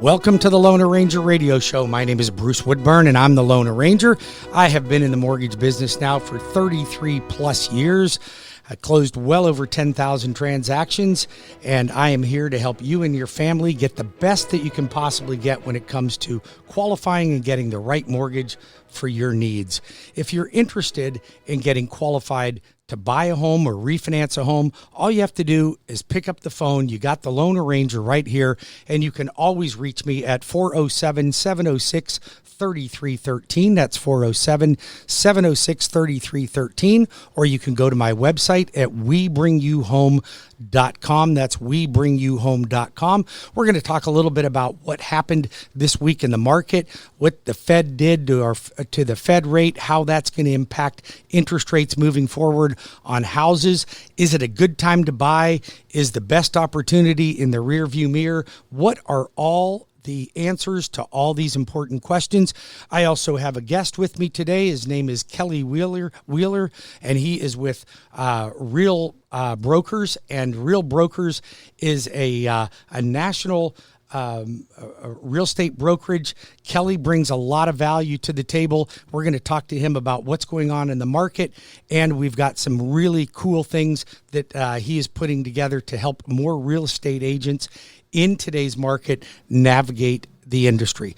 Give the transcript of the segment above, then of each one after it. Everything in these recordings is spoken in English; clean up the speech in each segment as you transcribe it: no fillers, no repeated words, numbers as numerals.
Welcome to the Loan Arranger radio show. My name is Bruce Woodburn, and I'm the Loan Arranger. I have been in the mortgage business now for 33 plus years. I closed well over 10,000 transactions, and I am here to help you and your family get the best that you can possibly get when it comes to qualifying and getting the right mortgage for your needs. If you're interested in getting qualified to buy a home or refinance a home, all you have to do is pick up the phone. You got the Loan Arranger right here, and you can always reach me at 407-706-3313. That's 407-706-3313. Or you can go to my website at webringyouhome.com. That's webringyouhome.com. We're going to talk a little bit about what happened this week in the market, what the Fed did to the Fed rate, how that's going to impact interest rates moving forward on houses. Is it a good time to buy? Is the best opportunity in the rearview mirror? What are all the answers to all these important questions? I also have a guest with me today. His name is Kelly Wheeler, and he is with Real Brokers, and Real Brokers is a national a real estate brokerage. Kelly brings a lot of value to the table. We're going to talk to him about what's going on in the market, and we've got some really cool things that he is putting together to help more real estate agents in today's market navigate the industry.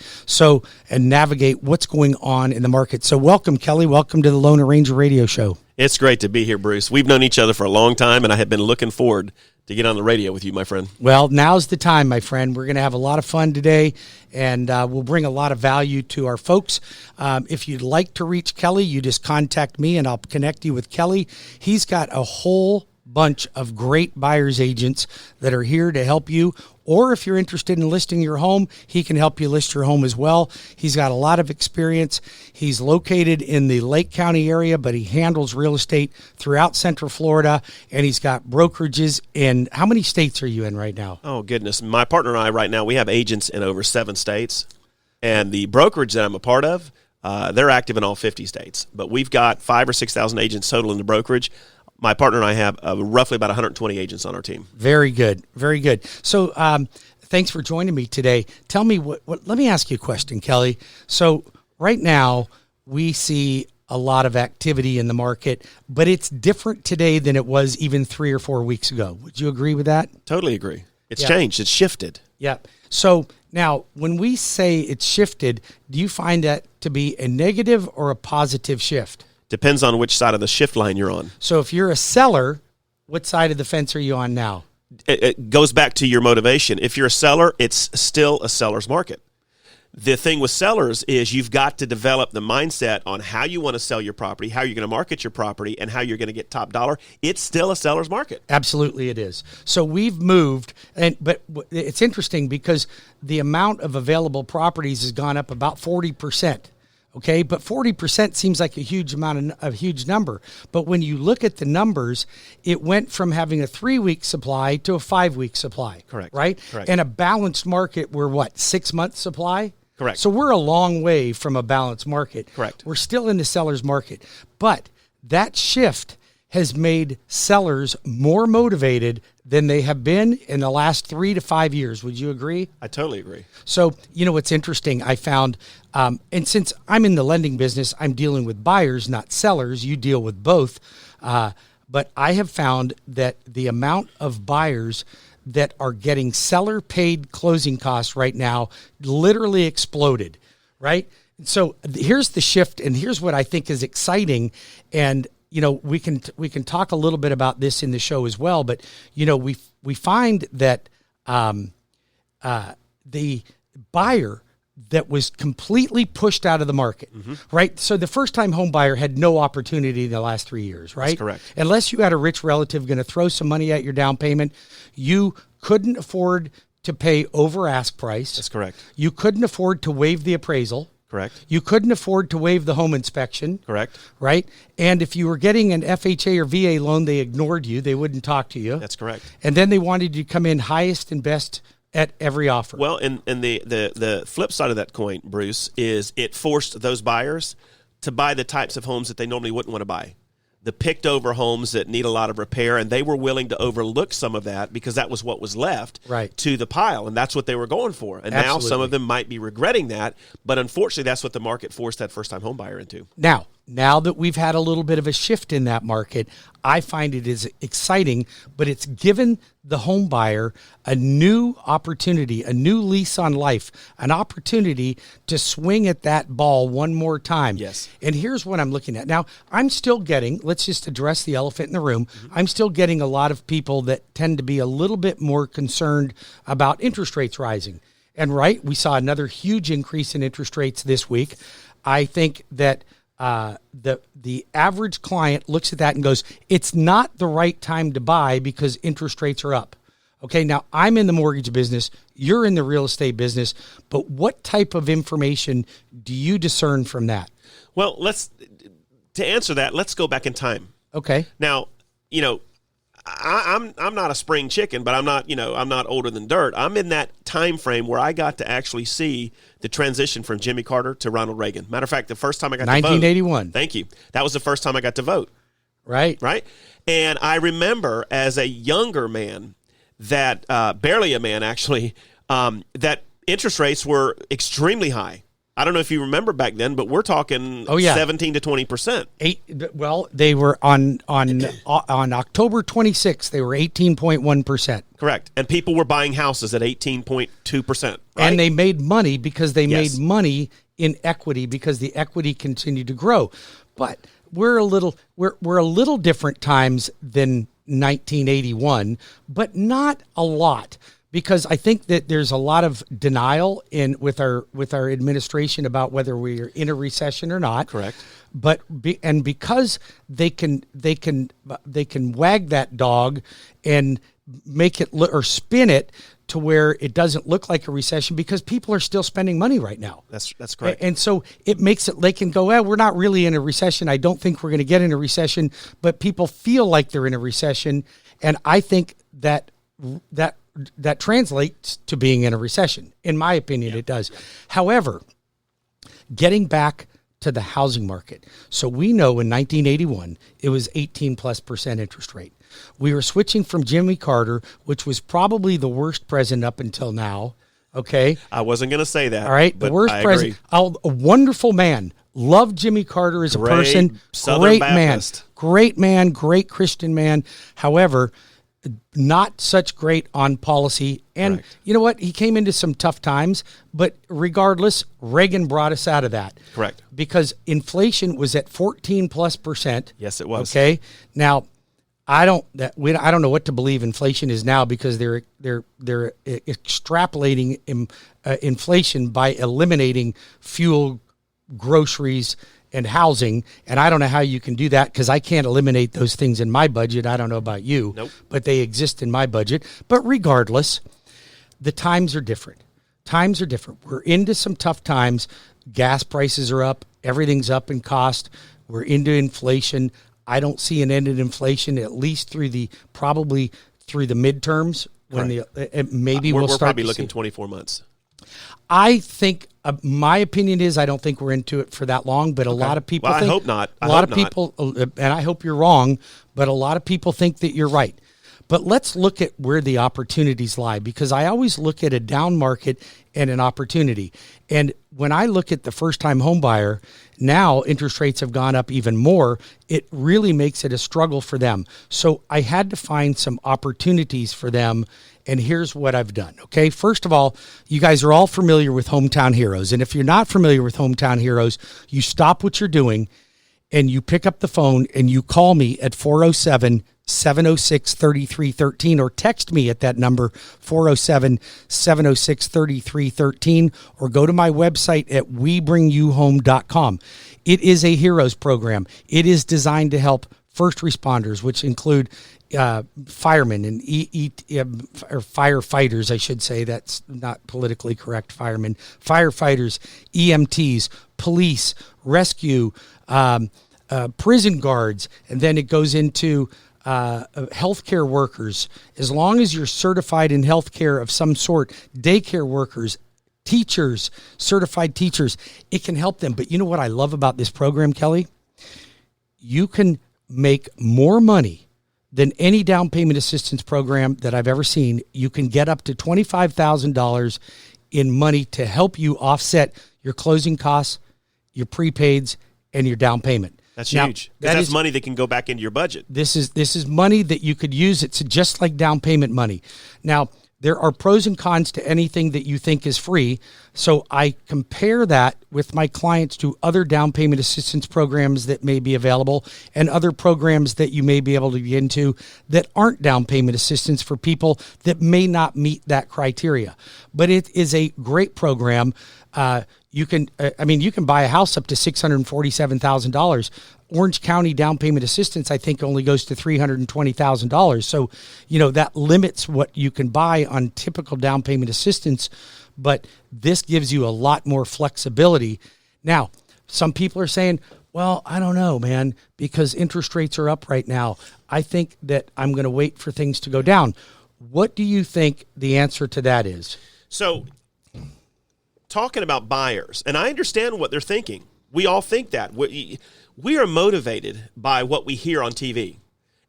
And navigate what's going on in the market. So welcome, Kelly. Welcome to the Loan Arranger radio show. It's great to be here, Bruce. We've known each other for a long time, and I have been looking forward to get on the radio with you, my friend. Well, now's the time, my friend. We're going to have a lot of fun today, and we'll bring a lot of value to our folks. If you'd like to reach Kelly, you just contact me, and I'll connect you with Kelly. He's got a whole bunch of great buyer's agents that are here to help you. Or if you're interested in listing your home, he can help you list your home as well. He's got a lot of experience. He's located in the Lake County area, but he handles real estate throughout Central Florida, and he's got brokerages in, how many states are you in right now? Oh, goodness. My partner and I right now, we have agents in over 7 states, and the brokerage that I'm a part of, they're active in all 50 states. But we've got 5,000 or 6,000 agents total in the brokerage. My partner and I have roughly about 120 agents on our team. Very good. Very good. So thanks for joining me today. Tell me, let me ask you a question, Kelly. So right now we see a lot of activity in the market, but it's different today than it was even 3 or 4 weeks ago. Would you agree with that? Totally agree. It's changed. It's shifted. Yeah. So now when we say it's shifted, do you find that to be a negative or a positive shift? Depends on which side of the shift line you're on. So if you're a seller, what side of the fence are you on now? It goes back to your motivation. If you're a seller, it's still a seller's market. The thing with sellers is you've got to develop the mindset on how you want to sell your property, how you're going to market your property, and how you're going to get top dollar. It's still a seller's market. Absolutely it is. So we've moved, but it's interesting because the amount of available properties has gone up about 40%. Okay, but 40% seems like a huge number. But when you look at the numbers, it went from having a 3-week supply to a 5-week supply. Correct. Right? Correct. And a balanced market, we're 6-month supply? Correct. So we're a long way from a balanced market. Correct. We're still in the seller's market. But that shift has made sellers more motivated than they have been in the last 3 to 5 years. Would you agree? I totally agree. So, what's interesting, I found, and since I'm in the lending business, I'm dealing with buyers, not sellers. You deal with both. But I have found that the amount of buyers that are getting seller-paid closing costs right now literally exploded, right? So here's the shift, and here's what I think is exciting, and we can talk a little bit about this in the show as well, but we find that the buyer that was completely pushed out of the market, right? So the first-time home buyer had no opportunity in the last 3 years, right? That's correct. Unless you had a rich relative going to throw some money at your down payment, you couldn't afford to pay over ask price. That's correct. You couldn't afford to waive the appraisal. Correct. You couldn't afford to waive the home inspection. Correct. Right? And if you were getting an FHA or VA loan, they ignored you. They wouldn't talk to you. That's correct. And then they wanted you to come in highest and best at every offer. Well, and the flip side of that coin, Bruce, is it forced those buyers to buy the types of homes that they normally wouldn't want to buy. the picked over homes that need a lot of repair, and they were willing to overlook some of that because that was what was left to the pile, and that's what they were going for. And now some of them might be regretting that, but unfortunately that's what the market forced that first-time home buyer into. Now that we've had a little bit of a shift in that market, I find it is exciting, but it's given the home buyer a new opportunity, a new lease on life, an opportunity to swing at that ball one more time. Yes. And here's what I'm looking at. Now, I'm still getting, let's just address the elephant in the room. I'm still getting a lot of people that tend to be a little bit more concerned about interest rates rising. And we saw another huge increase in interest rates this week. I think that the average client looks at that and goes, it's not the right time to buy because interest rates are up. Okay, now I'm in the mortgage business, you're in the real estate business, but what type of information do you discern from that? Well, to answer that, let's go back in time. Okay. Now, I'm not a spring chicken, but I'm not older than dirt. I'm in that time frame where I got to actually see the transition from Jimmy Carter to Ronald Reagan. Matter of fact, the first time I got to vote. 1981. Thank you. That was the first time I got to vote. Right. And I remember as a younger man that, barely a man actually, that interest rates were extremely high. I don't know if you remember back then, but we're talking 17 to 20%. Well, they were on October 26th, they were 18.1%. Correct. And people were buying houses at 18.2%. Right? And they made money because they made money in equity because the equity continued to grow. But we're a little different times than 1981, but not a lot. Because I think that there's a lot of denial with our administration about whether we are in a recession or not. Correct. But because they can wag that dog and make it or spin it to where it doesn't look like a recession because people are still spending money right now. That's correct. And so it makes it, they can go, well, we're not really in a recession. I don't think we're going to get in a recession, but people feel like they're in a recession. And I think that translates to being in a recession. In my opinion, it does. However, getting back to the housing market. So we know in 1981, it was 18+% interest rate. We were switching from Jimmy Carter, which was probably the worst president up until now. Okay. I wasn't going to say that. All right. The worst president. A wonderful man. Loved Jimmy Carter as a person. Southern Baptist. Great man. Great Christian man. However, not such great on policy. And Correct. You know what? He came into some tough times, but regardless, Reagan brought us out of that. Correct. Because inflation was at 14+%. Yes, it was. Okay. Now, I don't know what to believe inflation is now because they're extrapolating inflation by eliminating fuel, groceries, and housing, and I don't know how you can do that because I can't eliminate those things in my budget. I don't know about you, Nope. But they exist in my budget. But regardless, the times are different. Times are different. We're into some tough times. Gas prices are up. Everything's up in cost. We're into inflation. I don't see an end in inflation at least probably through the midterms when maybe we're start probably to looking see. 24 months. I think my opinion is I don't think we're into it for that long, but a lot of people think, I hope not. A lot of people, and I hope you're wrong, but a lot of people think that you're right. But let's look at where the opportunities lie, because I always look at a down market and an opportunity. And when I look at the first-time home buyer, now interest rates have gone up even more. It really makes it a struggle for them. So I had to find some opportunities for them, and here's what I've done. Okay, first of all, you guys are all familiar with Hometown Heroes. And if you're not familiar with Hometown Heroes, you stop what you're doing and you pick up the phone and you call me at 407-706-3313 or text me at that number, 407-706-3313, or go to my website at webringyouhome.com. It is a Heroes program. It is designed to help first responders, which include firemen and or firefighters, I should say. That's not politically correct. Firemen, firefighters, EMTs, police, rescue, prison guards, and then it goes into healthcare workers. As long as you're certified in healthcare of some sort, daycare workers, teachers, certified teachers, it can help them. But you know what I love about this program, Kelly? You can make more money than any down payment assistance program that I've ever seen. You can get up to $25,000 in money to help you offset your closing costs, your prepaids, and your down payment. That's now, huge. That's money that can go back into your budget. This is money that you could use. It's just like down payment money. Now, there are pros and cons to anything that you think is free. So I compare that with my clients to other down payment assistance programs that may be available and other programs that you may be able to get into that aren't down payment assistance for people that may not meet that criteria. But it is a great program. You can buy a house up to $647,000. Orange County down payment assistance, I think, only goes to $320,000. So, that limits what you can buy on typical down payment assistance, but this gives you a lot more flexibility. Now, some people are saying, well, I don't know, man, because interest rates are up right now. I think that I'm going to wait for things to go down. What do you think the answer to that is? So, talking about buyers, and I understand what they're thinking. We all think that. We are motivated by what we hear on TV.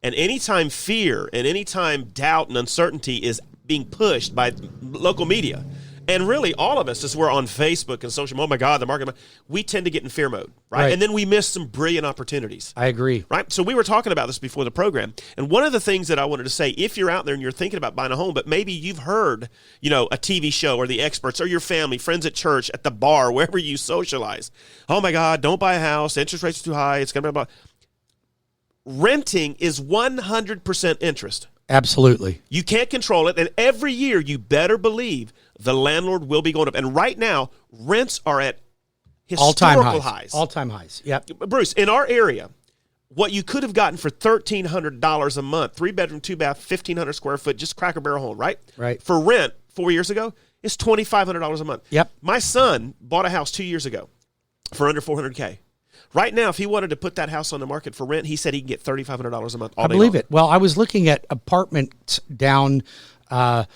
And anytime fear and anytime doubt and uncertainty is being pushed by local media, and really all of us, as we're on Facebook and social media, oh my God, the market, we tend to get in fear mode, right? And then we miss some brilliant opportunities. I agree. Right? So we were talking about this before the program. And one of the things that I wanted to say, if you're out there and you're thinking about buying a home, but maybe you've heard, a TV show or the experts or your family, friends at church, at the bar, wherever you socialize, oh my God, don't buy a house. Interest rates are too high. It's going to be about. Renting is 100% interest. Absolutely. You can't control it. And every year, you better believe the landlord will be going up. And right now, rents are at historical highs. All-time highs. Yep. Bruce, in our area, what you could have gotten for $1,300 a month, 3-bedroom, 2-bath, 1,500 square foot, just Cracker Barrel home, right? Right. For rent 4 years ago, it's $2,500 a month. Yep. My son bought a house 2 years ago for under $400K. Right now, if he wanted to put that house on the market for rent, he said he can get $3,500 a month all day long. I believe it. Well, I was looking at apartments down, for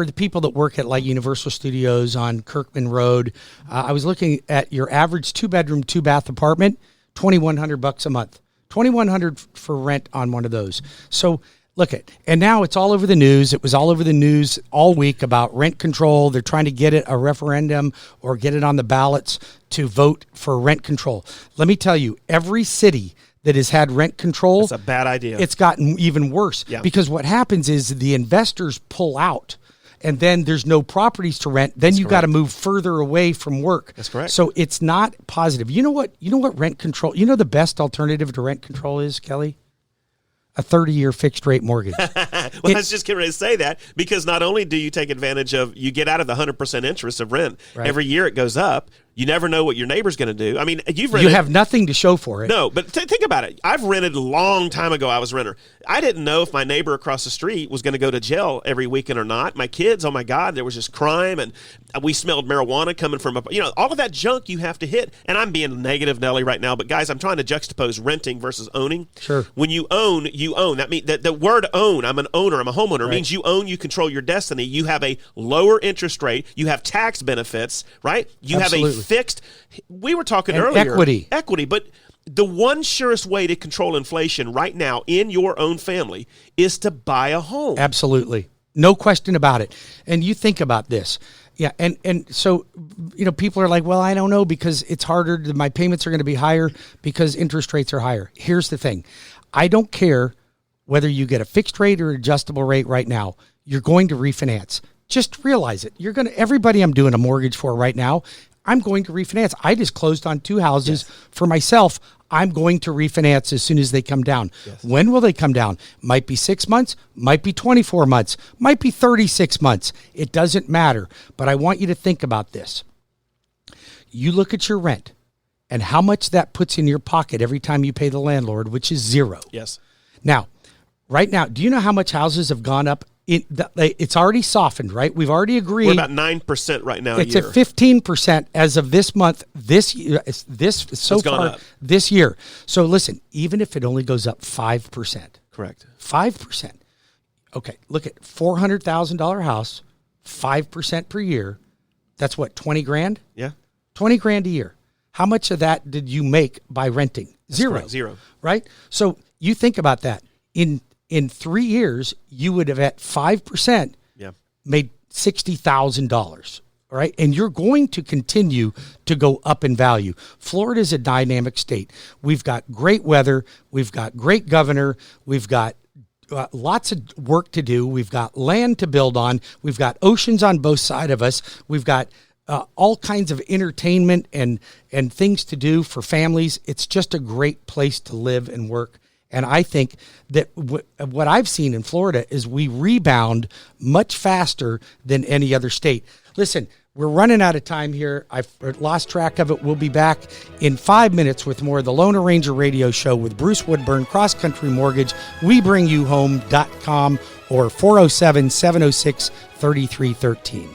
the people that work at like Universal Studios on Kirkman Road. I was looking at your average 2-bedroom, 2-bath apartment, $2,100 a month. $2,100 for rent on one of those. So look and now it's all over the news. It was all over the news all week about rent control. They're trying to get it a referendum or get it on the ballots to vote for rent control. Let me tell you, every city that has had rent control, it's a bad idea. It's gotten even worse because what happens is the investors pull out and then there's no properties to rent. Then you got to move further away from work. That's correct. So it's not positive. You know what rent control, the best alternative to rent control is, Kelly? A 30-year fixed rate mortgage. I was just getting ready to say that because not only do you take advantage of, you get out of the 100% interest of rent. Right. Every year it goes up. You never know what your neighbor's going to do. I mean, you have nothing to show for it. No, but think about it. I've rented a long time ago. I was a renter. I didn't know if my neighbor across the street was going to go to jail every weekend or not. My kids, oh my God, there was just crime, and we smelled marijuana coming from all of that junk you have to hit. And I'm being negative, Nelly, right now, but guys, I'm trying to juxtapose renting versus owning. Sure. When you own, you own. That means that the word own. I'm an owner. I'm a homeowner. Right. It means you own. You control your destiny. You have a lower interest rate. You have tax benefits. Right. You Absolutely. have a fixed. We were talking earlier. Equity. But the one surest way to control inflation right now in your own family is to buy a home. Absolutely. No question about it. And you think about this. Yeah. And so, people are like, well, I don't know because it's harder. My payments are going to be higher because interest rates are higher. Here's the thing. I don't care whether you get a fixed rate or adjustable rate right now. You're going to refinance. Just realize it. Everybody I'm doing a mortgage for right now, I'm going to refinance. I just closed on 2 houses for myself. I'm going to refinance as soon as they come down. Yes. When will they come down? Might be 6 months, might be 24 months, might be 36 months. It doesn't matter. But I want you to think about this. You look at your rent and how much that puts in your pocket every time you pay the landlord, which is zero. Yes. Now, right now, do you know how much houses have gone up? It's already softened, right? We've already agreed. We're about 9% right now. It's at 15% as of this month. This year, this year. So listen, even if it only goes up 5%, correct? 5%. Okay, look at $400,000 house, 5% per year. That's what, 20 grand? Yeah, 20 grand a year. How much of that did you make by renting? Zero. Right? So you think about that. In 3 years, you would have at 5% made $60,000. All right. And you're going to continue to go up in value. Florida is a dynamic state. We've got great weather. We've got great governor. We've got lots of work to do. We've got land to build on. We've got oceans on both sides of us. We've got all kinds of entertainment and things to do for families. It's just a great place to live and work. And I think that what I've seen in Florida is we rebound much faster than any other state. Listen, we're running out of time here. I've lost track of it. We'll be back in 5 minutes with more of the Loan Arranger radio show with Bruce Woodburn, CrossCountry Mortgage, webringyouhome.com, or 407-706-3313.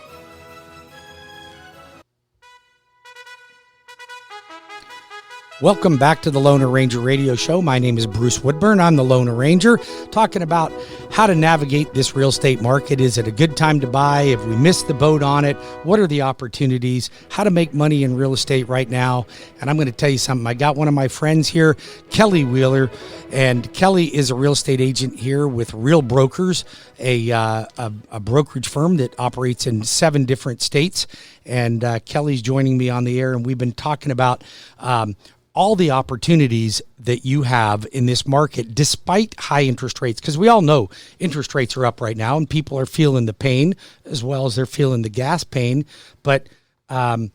Welcome back to the Loan Arranger radio show. My name is Bruce Woodburn. I'm the Loan Arranger, talking about how to navigate this real estate market. Is it a good time to buy? Have we missed the boat on it? What are the opportunities? How to make money in real estate right now? And I'm going to tell you something. I got one of my friends here, Kelly Wheeler, and Kelly is a real estate agent here with Real Brokers, a brokerage firm that operates in 7 different states. And Kelly's joining me on the air, and we've been talking about all the opportunities that you have in this market despite high interest rates, because we all know interest rates are up right now and people are feeling the pain as well as they're feeling the gas pain. But I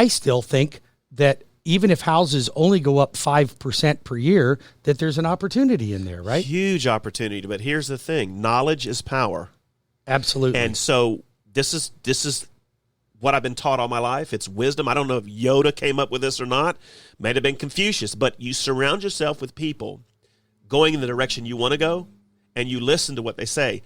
still think that even if houses only go up 5% per year, that there's an opportunity in there, right? Huge opportunity. But here's the thing. Knowledge is power. Absolutely. And so this is what I've been taught all my life. It's wisdom. I don't know if Yoda came up with this or not. May have been Confucius, but you surround yourself with people going in the direction you want to go, and you listen to what they say.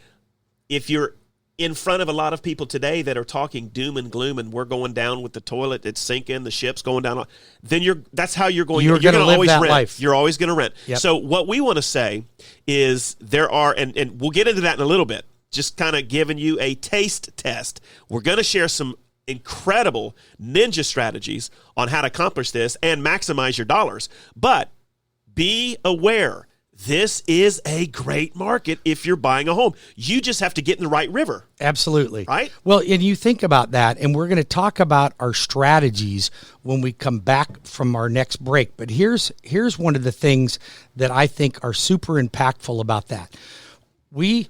If you're in front of a lot of people today that are talking doom and gloom, and we're going down with the toilet, it's sinking, the ship's going down, then that's how you're going. You're going to live that rent. life. You're always going to rent. Yep. So what we want to say is there are, and we'll get into that in a little bit, just kind of giving you a taste test. We're going to share some incredible ninja strategies on how to accomplish this and maximize your dollars. But be aware, this is a great market if you're buying a home. You just have to get in the right river. Absolutely. Right? Well, and you think about that, and we're going to talk about our strategies when we come back from our next break. But here's one of the things that I think are super impactful about that. We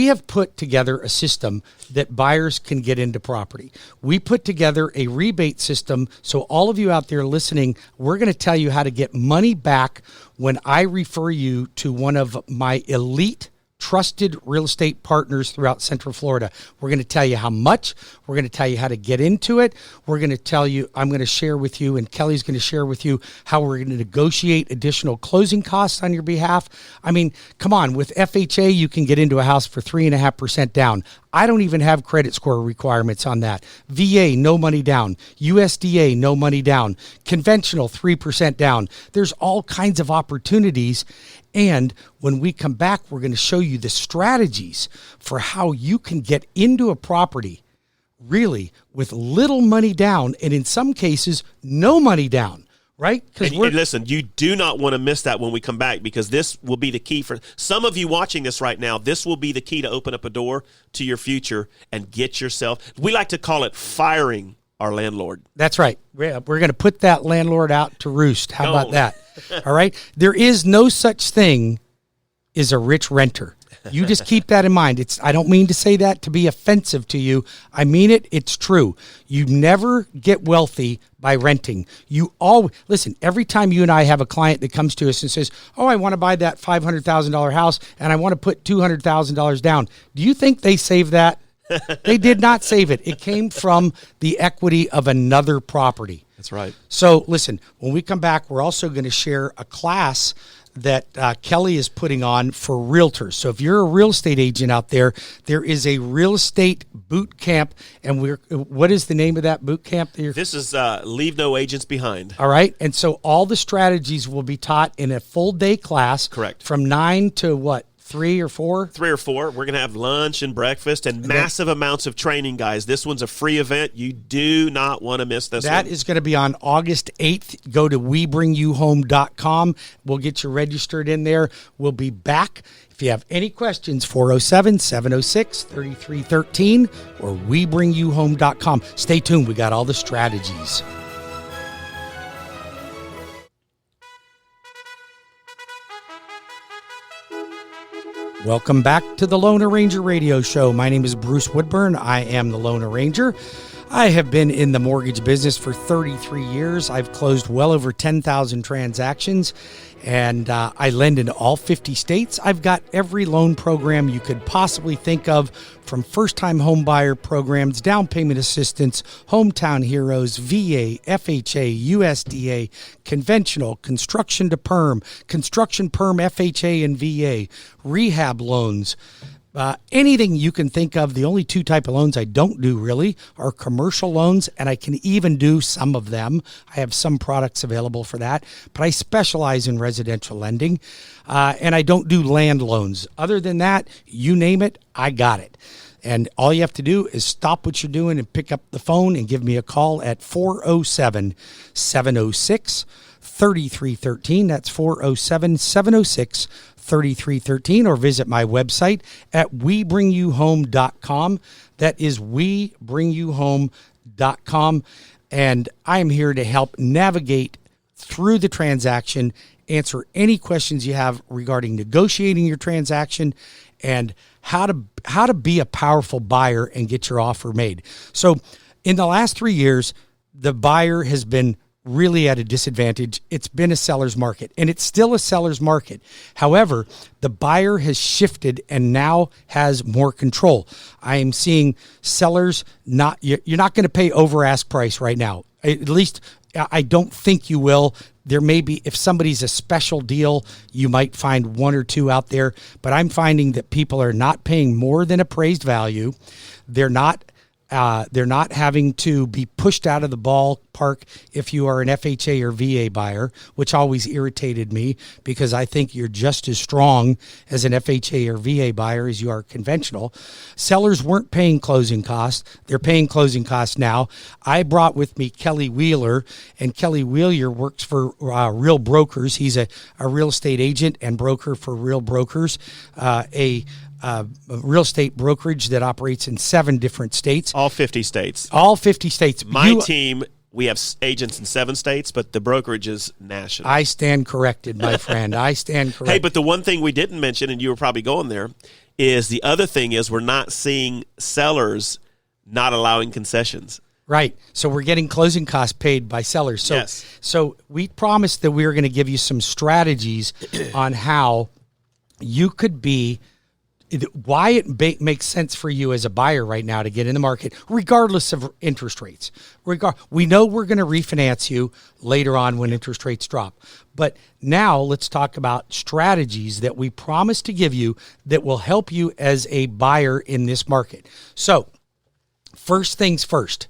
have put together a system that buyers can get into property. We put together a rebate system. So all of you out there listening, we're going to tell you how to get money back when I refer you to one of my elite trusted real estate partners throughout Central Florida. We're going to tell you how much. We're going to tell you how to get into it. We're going to tell you, I'm going to share with you, and Kelly's going to share with you how we're going to negotiate additional closing costs on your behalf. I mean, come on, with FHA, you can get into a house for 3.5% down. I don't even have credit score requirements on that. VA, no money down. USDA, no money down. Conventional, 3% down. There's all kinds of opportunities. And when we come back, we're going to show you the strategies for how you can get into a property really with little money down, and in some cases, no money down. Right? And listen, you do not want to miss that when we come back, because this will be the key for some of you watching this right now. This will be the key to open up a door to your future and get yourself, we like to call it firing our landlord. That's right. We're going to put that landlord out to roost. How about that? All right. There is no such thing as a rich renter. You just keep that in mind. I don't mean to say that to be offensive to you. I mean it. It's true. You never get wealthy by renting. Listen, every time you and I have a client that comes to us and says, oh, I want to buy that $500,000 house and I want to put $200,000 down. Do you think they save that? They did not save it. It came from the equity of another property. That's right. So listen, when we come back, we're also going to share a class that Kelly is putting on for realtors. So if you're a real estate agent out there, there is a real estate boot camp. And what is the name of that boot camp? This is Leave No Agents Behind. All right. And so all the strategies will be taught in a full day class. Correct. From 9 to what? 3 or 4? 3 or 4. We're going to have lunch and breakfast and massive amounts of training, guys. This one's a free event. You do not want to miss this one. That is going to be on August 8th. Go to webringyouhome.com. We'll get you registered in there. We'll be back. If you have any questions, 407-706-3313 or webringyouhome.com. Stay tuned. We got all the strategies. Welcome back to the LoanArranger radio show. My name is Bruce Woodburn. I am the LoanArranger. I have been in the mortgage business for 33 years. I've closed well over 10,000 transactions, and I lend in all 50 states. I've got every loan program you could possibly think of, from first-time homebuyer programs, down payment assistance, hometown heroes, VA, FHA, USDA, conventional, construction to perm, construction perm, FHA and VA, rehab loans. Anything you can think of. The only 2 type of loans I don't do really are commercial loans, and I can even do some of them. I have some products available for that, but I specialize in residential lending, and I don't do land loans. Other than that, you name it, I got it. And all you have to do is stop what you're doing and pick up the phone and give me a call at 407-706-3313. That's 407-706-3313, or visit my website at webringyouhome.com. That is webringyouhome.com. And I am here to help navigate through the transaction, answer any questions you have regarding negotiating your transaction, and how to be a powerful buyer and get your offer made. So in the last 3 years, the buyer has been really at a disadvantage. It's been a seller's market, and it's still a seller's market. However, the buyer has shifted and now has more control. I am seeing sellers you're not going to pay over ask price right now. At least I don't think you will. There may be, if somebody's a special deal, you might find 1 or 2 out there, but I'm finding that people are not paying more than appraised value. They're not having to be pushed out of the ballpark if you are an FHA or VA buyer, which always irritated me because I think you're just as strong as an FHA or VA buyer as you are conventional. Sellers weren't paying closing costs. They're paying closing costs now. I brought with me Kelly Wheeler, and Kelly Wheeler works for Real Brokers. He's a real estate agent and broker for Real Brokers, a real estate brokerage that operates in 7 different states. All 50 states. All 50 states. My team, we have agents in 7 states, but the brokerage is national. I stand corrected, my friend. I stand corrected. Hey, but the one thing we didn't mention, and you were probably going there, is the other thing is we're not seeing sellers not allowing concessions. Right. So we're getting closing costs paid by sellers. So, yes. So we promised that we were going to give you some strategies on how you could be, why it makes sense for you as a buyer right now to get in the market, regardless of interest rates. We know we're going to refinance you later on when interest rates drop. But now let's talk about strategies that we promise to give you that will help you as a buyer in this market. So first things first,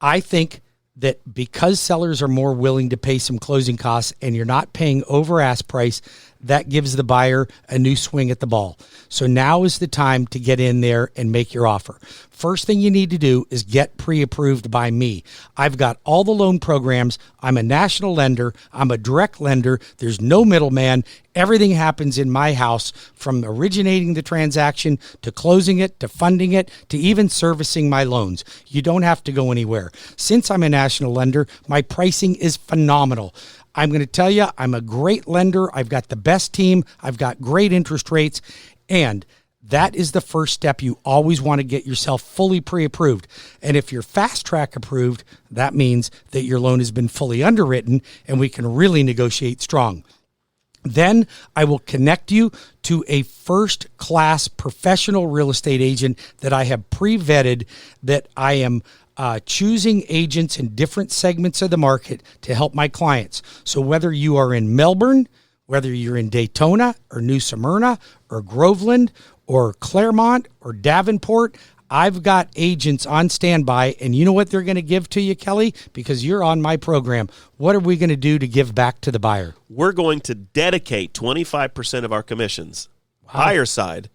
I think that because sellers are more willing to pay some closing costs and you're not paying over ask price, that gives the buyer a new swing at the ball. So now is the time to get in there and make your offer. First thing you need to do is get pre-approved by me. I've got all the loan programs. I'm a national lender. I'm a direct lender. There's no middleman. Everything happens in my house, from originating the transaction to closing it, to funding it, to even servicing my loans. You don't have to go anywhere. Since I'm a national lender, my pricing is phenomenal. I'm going to tell you, I'm a great lender. I've got the best team. I've got great interest rates. And that is the first step. You always want to get yourself fully pre-approved. And if you're fast track approved, that means that your loan has been fully underwritten and we can really negotiate strong. Then I will connect you to a first-class professional real estate agent that I have pre-vetted, that I am choosing agents in different segments of the market to help my clients. So whether you are in Melbourne, whether you're in Daytona or New Smyrna or Groveland or Claremont or Davenport, I've got agents on standby. And you know what they're going to give to you, Kelly? Because you're on my program. What are we going to do to give back to the buyer? We're going to dedicate 25% of our commissions buyer side,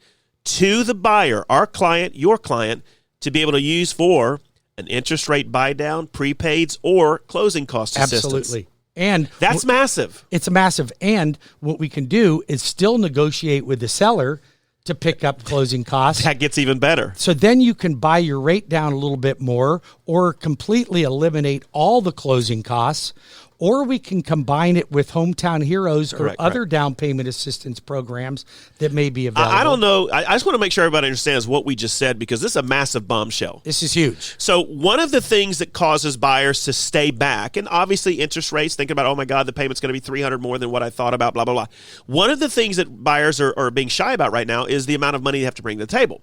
to the buyer, our client, your client, to be able to use for an interest rate buy down, prepaids, or closing cost assistance. Absolutely. And that's massive. It's a massive. And what we can do is still negotiate with the seller to pick up closing costs. That gets even better. So then you can buy your rate down a little bit more or completely eliminate all the closing costs, or we can combine it with Hometown Heroes or other down payment assistance programs that may be available. I don't know. I just want to make sure everybody understands what we just said, because this is a massive bombshell. This is huge. So one of the things that causes buyers to stay back, and obviously interest rates, thinking about, oh my God, the payment's going to be $300 more than what I thought about, blah, blah, blah. One of the things that buyers are being shy about right now is the amount of money they have to bring to the table.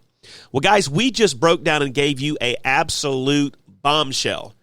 Well, guys, we just broke down and gave you a absolute bombshell.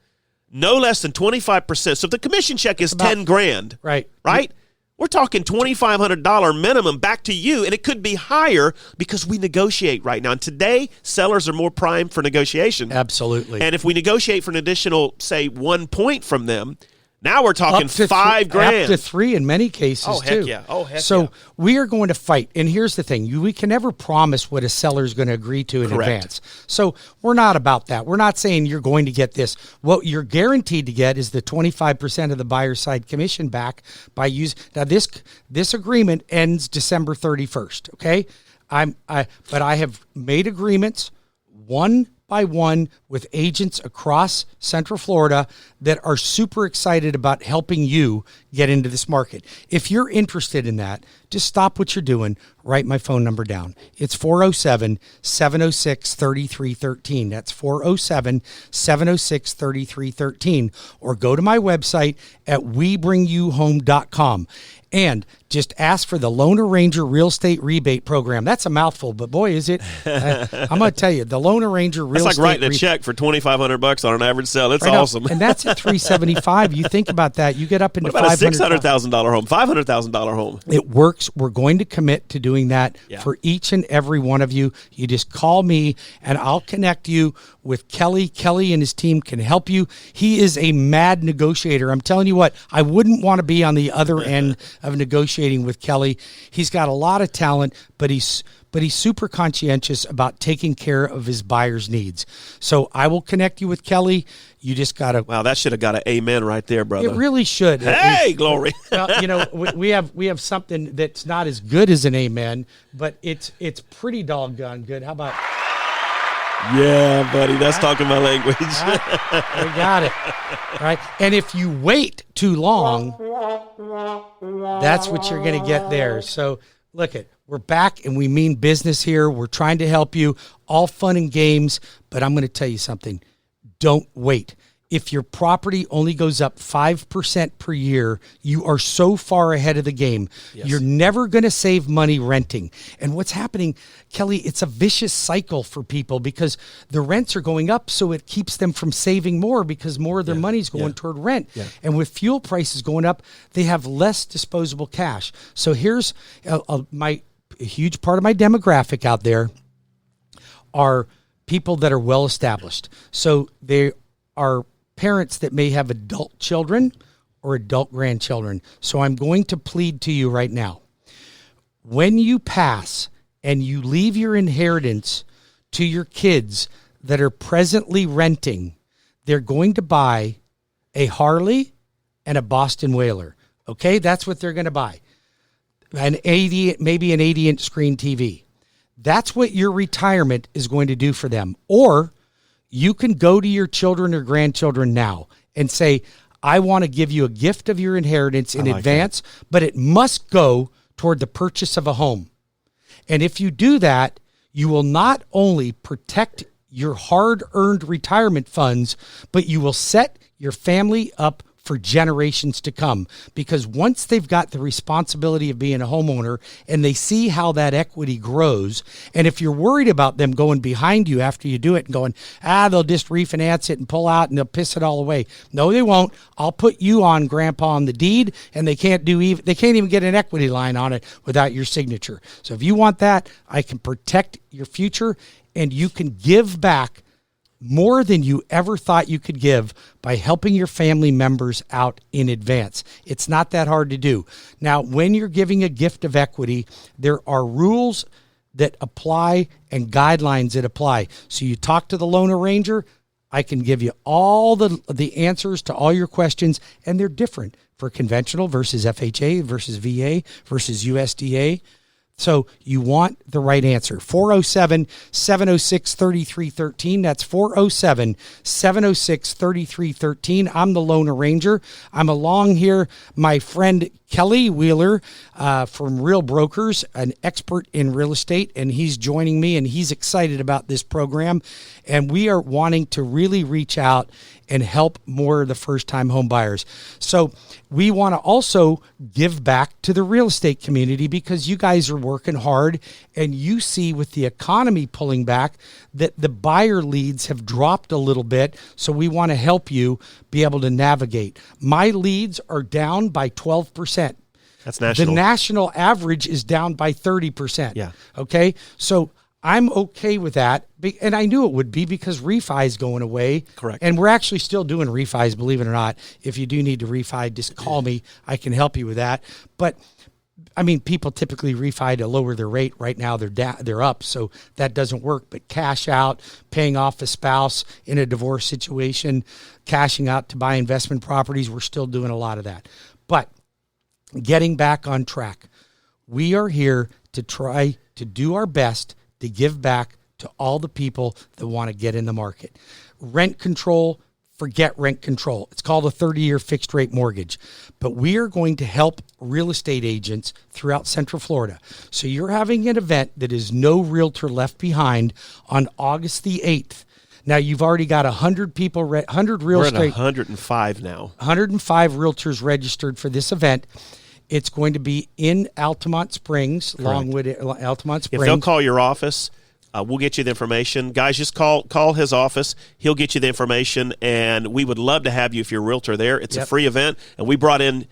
No less than 25%. So if the commission check is $10,000, right? We're talking $2,500 minimum back to you, and it could be higher because we negotiate right now. And today, sellers are more primed for negotiation. Absolutely. And if we negotiate for an additional, say, 1 point from them, now we're talking $5,000. Up to 3 in many cases, oh, heck too. Yeah. Oh, heck so yeah. we are going to fight. And here's the thing. We can never promise what a seller is going to agree to in advance. So we're not about that. We're not saying you're going to get this. What you're guaranteed to get is the 25% of the buyer side commission back by using. Now, this agreement ends December 31st, okay? But I have made agreements one by one with agents across Central Florida that are super excited about helping you get into this market. If you're interested in that, just stop what you're doing. Write my phone number down. It's 407-706-3313. That's 407-706-3313. Or go to my website at webringyouhome.com. And just ask for the LoanArranger Real Estate Rebate Program. That's a mouthful, but boy, is it. I'm going to tell you, the LoanArranger Real Estate. It's like writing a check for $2,500 on an average sale. It's awesome. And that's at $375. You think about that. You get up into $500,000. $500,000. $600,000 home, $500,000 home. It works. We're going to commit to doing that for each and every one of you. You just call me, and I'll connect you with Kelly. Kelly and his team can help you. He is a mad negotiator. I'm telling you what, I wouldn't want to be on the other end of negotiating with Kelly. He's got a lot of talent, but he's super conscientious about taking care of his buyers' needs. So I will connect you with Kelly. You just got to. Wow, that should have got an amen right there, brother. It really should. Hey, glory. Well, you know, we have something that's not as good as an amen, but it's pretty doggone good. How about? Yeah, buddy, that's talking my language. We got it. Right? And if you wait too long, that's what you're going to get there. So look we're back and we mean business here. We're trying to help you. All fun and games, but I'm going to tell you something. Don't wait. If your property only goes up 5% per year, you are so far ahead of the game. Yes. You're never going to save money renting. And what's happening, Kelly, it's a vicious cycle for people because the rents are going up, so it keeps them from saving more because more of their money's going toward rent. Yeah. And with fuel prices going up, they have less disposable cash. So here's a huge part of my demographic out there are people that are well established. So they are parents that may have adult children or adult grandchildren. So I'm going to plead to you right now. When you pass and you leave your inheritance to your kids that are presently renting, they're going to buy a Harley and a Boston Whaler. Okay, that's what they're going to buy. Maybe an 80-inch screen TV. That's what your retirement is going to do for them. Or you can go to your children or grandchildren now and say, I want to give you a gift of your inheritance in advance, but it must go toward the purchase of a home. And if you do that, you will not only protect your hard-earned retirement funds, but you will set your family up for generations to come. Because once they've got the responsibility of being a homeowner and they see how that equity grows, and if you're worried about them going behind you after you do it and going, they'll just refinance it and pull out and they'll piss it all away. No, they won't. I'll put you on, Grandpa, on the deed, and they can't even get an equity line on it without your signature. So if you want that, I can protect your future, and you can give back more than you ever thought you could give by helping your family members out in advance. It's not that hard to do. Now, when you're giving a gift of equity, there are rules that apply and guidelines that apply. So you talk to the loan arranger, I can give you all the answers to all your questions, and they're different for conventional versus FHA versus VA versus USDA. So you want the right answer. 407-706-3313. That's 407-706-3313. I'm the loan arranger. I'm along here, my friend Kelly Wheeler from Real Brokers, an expert in real estate, and he's joining me, and he's excited about this program. And we are wanting to really reach out and help more of the first-time home buyers. So we want to also give back to the real estate community because you guys are working hard, and you see with the economy pulling back that the buyer leads have dropped a little bit. So we want to help you be able to navigate. My leads are down by 12%. That's national. The national average is down by 30%. Yeah. Okay. So I'm okay with that. And I knew it would be because refi is going away. Correct. And we're actually still doing refis, believe it or not. If you do need to refi, just call me. I can help you with that. But I mean, people typically refi to lower their rate. Right now they're up, so that doesn't work. But cash out, paying off a spouse in a divorce situation, cashing out to buy investment properties, we're still doing a lot of that. But getting back on track, we are here to try to do our best to give back to all the people that want to get in the market. Rent control, forget rent control. It's called a 30-year fixed rate mortgage. But we are going to help real estate agents throughout Central Florida. So you're having an event that is no realtor left behind on August the 8th. Now you've already got 100 people, 100 real estate. We're at 105 now. 105 realtors registered for this event. It's going to be in Altamont Springs, Correct. Longwood, Altamont Springs. If they'll call your office, we'll get you the information. Guys, just call his office. He'll get you the information, and we would love to have you if you're a realtor there. It's a free event, and we brought in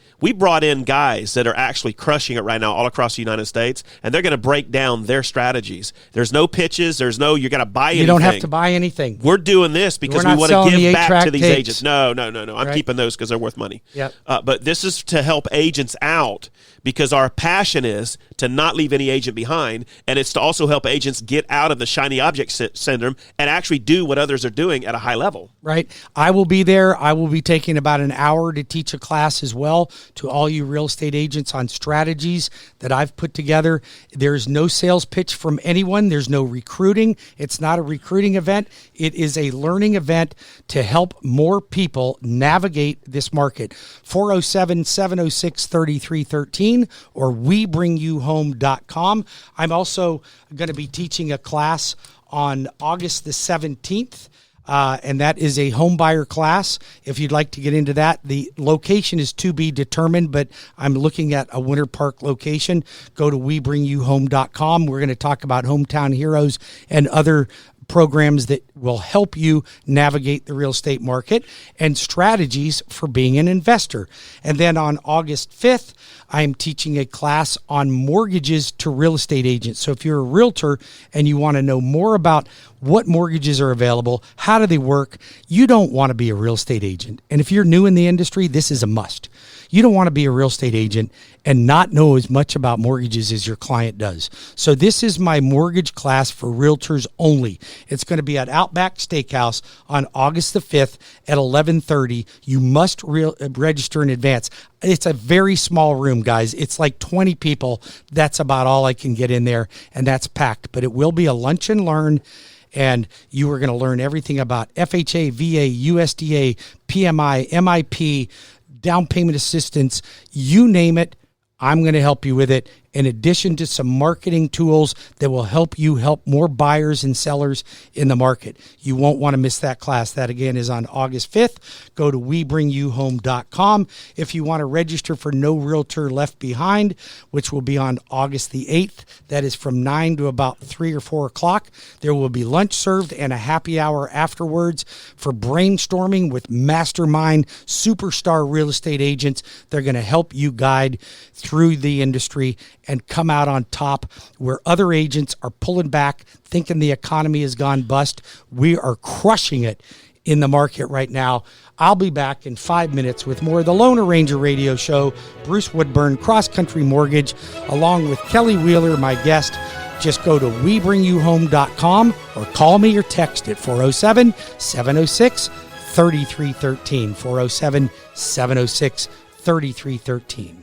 guys that are actually crushing it right now all across the United States, and they're going to break down their strategies. There's no pitches. There's no you got to buy anything. You don't have to buy anything. We're doing this because we want to give back to these tapes. agents. No. I'm keeping those because they're worth money. Yep. But this is to help agents out because our passion is to not leave any agent behind, and it's to also help agents get out of the shiny object syndrome and actually do what others are doing at a high level. Right. I will be there. I will be taking about an hour to teach a class as well to all you real estate agents on strategies that I've put together. There's no sales pitch from anyone. There's no recruiting. It's not a recruiting event. It is a learning event to help more people navigate this market. 407-706-3313 or webringyouhome.com. I'm also going to be teaching a class on August the 17th. And that is a homebuyer class. If you'd like to get into that, the location is to be determined, but I'm looking at a Winter Park location. Go to webringyouhome.com. We're going to talk about hometown heroes and other programs that will help you navigate the real estate market and strategies for being an investor. And then on August 5th, I'm teaching a class on mortgages to real estate agents. So if you're a realtor and you want to know more about what mortgages are available, how do they work, you don't want to be a real estate agent. And if you're new in the industry, this is a must. You don't want to be a real estate agent and not know as much about mortgages as your client does. So this is my mortgage class for realtors only. It's going to be at Outback Steakhouse on August the 5th at 11:30. You must register in advance. It's a very small room, guys. It's like 20 people. That's about all I can get in there, and that's packed. But it will be a lunch and learn, and you are going to learn everything about FHA, VA, USDA, PMI, MIP, down payment assistance, you name it. I'm going to help you with it, in addition to some marketing tools that will help you help more buyers and sellers in the market. You won't want to miss that class. That, again, is on August 5th. Go to webringyouhome.com. If you want to register for No Realtor Left Behind, which will be on August the 8th, that is from 9 to about 3 or 4 o'clock. There will be lunch served and a happy hour afterwards for brainstorming with mastermind superstar real estate agents. They're going to help you guide through the industry and come out on top where other agents are pulling back, thinking the economy has gone bust. We are crushing it in the market right now. I'll be back in 5 minutes with more of the LoanArranger radio show. Bruce Woodburn, CrossCountry Mortgage, along with Kelly Wheeler, my guest. Just go to webringyouhome.com or call me or text at 407-706-3313. 407-706-3313.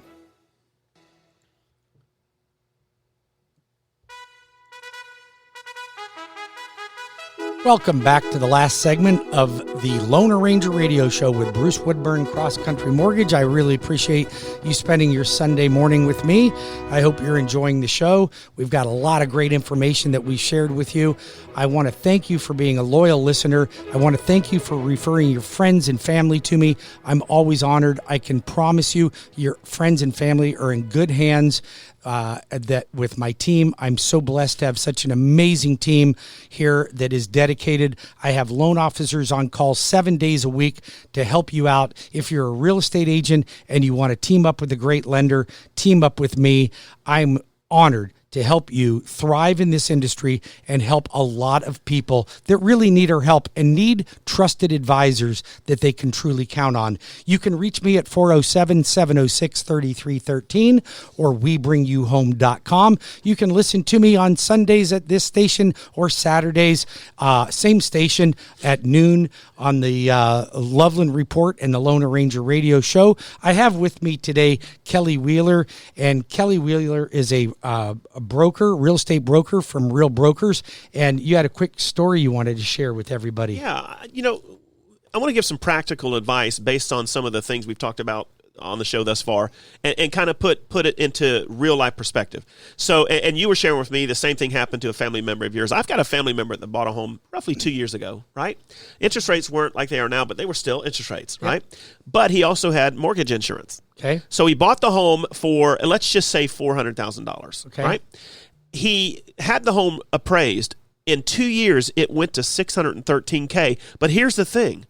Welcome back to the last segment of the LoanArranger radio show with Bruce Woodburn, Cross Country Mortgage. I really appreciate you spending your Sunday morning with me. I hope you're enjoying the show. We've got a lot of great information that we shared with you. I want to thank you for being a loyal listener. I want to thank you for referring your friends and family to me. I'm always honored. I can promise you your friends and family are in good hands. That with my team, I'm so blessed to have such an amazing team here that is dedicated. I have loan officers on call 7 days a week to help you out. If you're a real estate agent and you want to team up with a great lender, team up with me. I'm honored to help you thrive in this industry and help a lot of people that really need our help and need trusted advisors that they can truly count on. You can reach me at 407-706-3313 or webringyouhome.com. You can listen to me on Sundays at this station or Saturdays, same station at noon on the Loveland Report and the LoanArranger radio show. I have with me today Kelly Wheeler, and Kelly Wheeler is a broker, real estate broker from Real Brokers, and you had a quick story you wanted to share with everybody. Yeah, I want to give some practical advice based on some of the things we've talked about on the show thus far, and kind of put it into real life perspective. So, and you were sharing with me the same thing happened to a family member of yours. I've got a family member that bought a home roughly 2 years ago, right? Interest rates weren't like they are now, but they were still interest rates, right? But he also had mortgage insurance. Okay. So he bought the home for, let's just say $400,000, okay, right? He had the home appraised. In 2 years, it went to $613K. But here's the thing.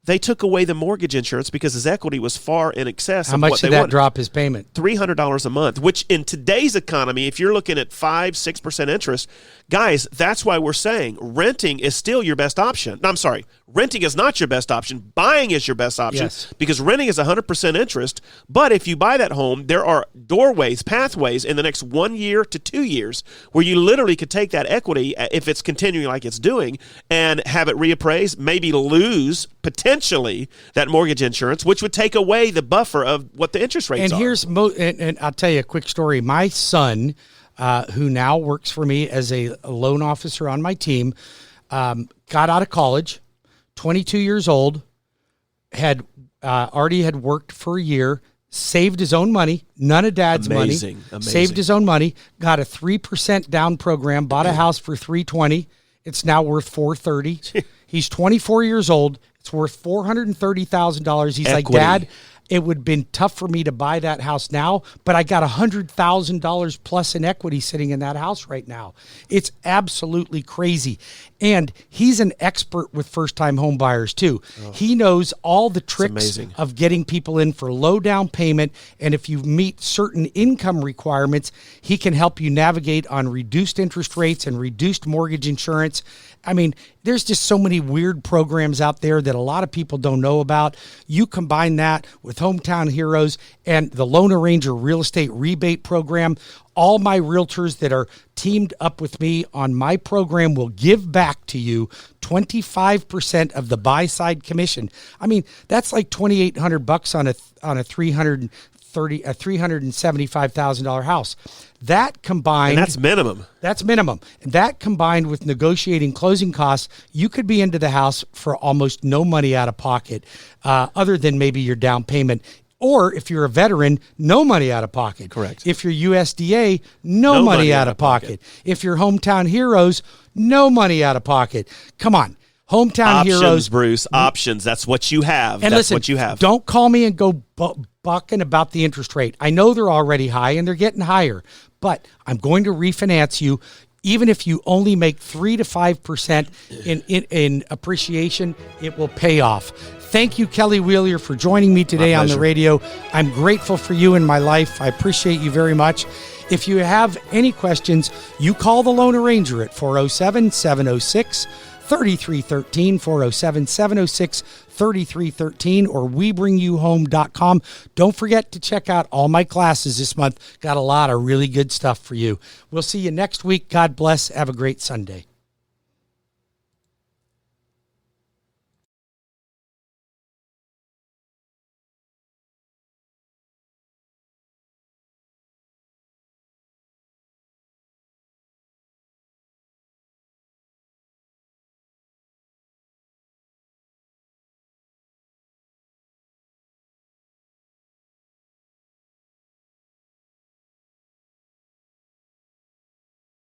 They took away the mortgage insurance because his equity was far in excess of what they wanted. How much did that drop his payment? $300 a month, which in today's economy, if you're looking at 5-6% interest, guys, that's why we're saying renting is still your best option. No, I'm sorry. Renting is not your best option. Buying is your best option, yes, because renting is 100% interest. But if you buy that home, there are doorways, pathways in the next 1 year to 2 years where you literally could take that equity, if it's continuing like it's doing, and have it reappraised, maybe lose potentially that mortgage insurance, which would take away the buffer of what the interest rates are. And I'll tell you a quick story. My son, who now works for me as a loan officer on my team, got out of college, 22 years old, had already had worked for a year, saved his own money, none of dad's money, saved his own money, got a 3% down program, bought a house for $320. It's now worth $430. He's 24 years old. It's worth $430,000. He's Equity. like, Dad, it would have been tough for me to buy that house now, but I got $100,000 plus in equity sitting in that house right now. It's absolutely crazy. And he's an expert with first-time home buyers too. Oh. He knows all the tricks of getting people in for low down payment. And if you meet certain income requirements, he can help you navigate on reduced interest rates and reduced mortgage insurance. I mean, there's just so many weird programs out there that a lot of people don't know about. You combine that with Hometown Heroes and the LoanArranger real estate rebate program. All my realtors that are teamed up with me on my program will give back to you 25% of the buy side commission. I mean, that's like $2,800 on a $375,000 house. That combined, and that's minimum. That's minimum. And that combined with negotiating closing costs, you could be into the house for almost no money out of pocket, other than maybe your down payment. Or if you're a veteran, no money out of pocket. Correct. If you're USDA, no money out of pocket. If you're Hometown Heroes, no money out of pocket. Come on. Hometown Heroes. Bruce, options. That's what you have. And that's listen, what you have. Don't call me and go bucking about the interest rate. I know they're already high and they're getting higher, but I'm going to refinance you. Even if you only make 3 to 5% in appreciation, it will pay off. Thank you, Kelly Wheeler, for joining me today on the radio. I'm grateful for you in my life. I appreciate you very much. If you have any questions, you call the Loan Arranger at 407-706-3313, 407-706-3313, or webringyouhome.com. Don't forget to check out all my classes this month. Got a lot of really good stuff for you. We'll see you next week. God bless. Have a great Sunday.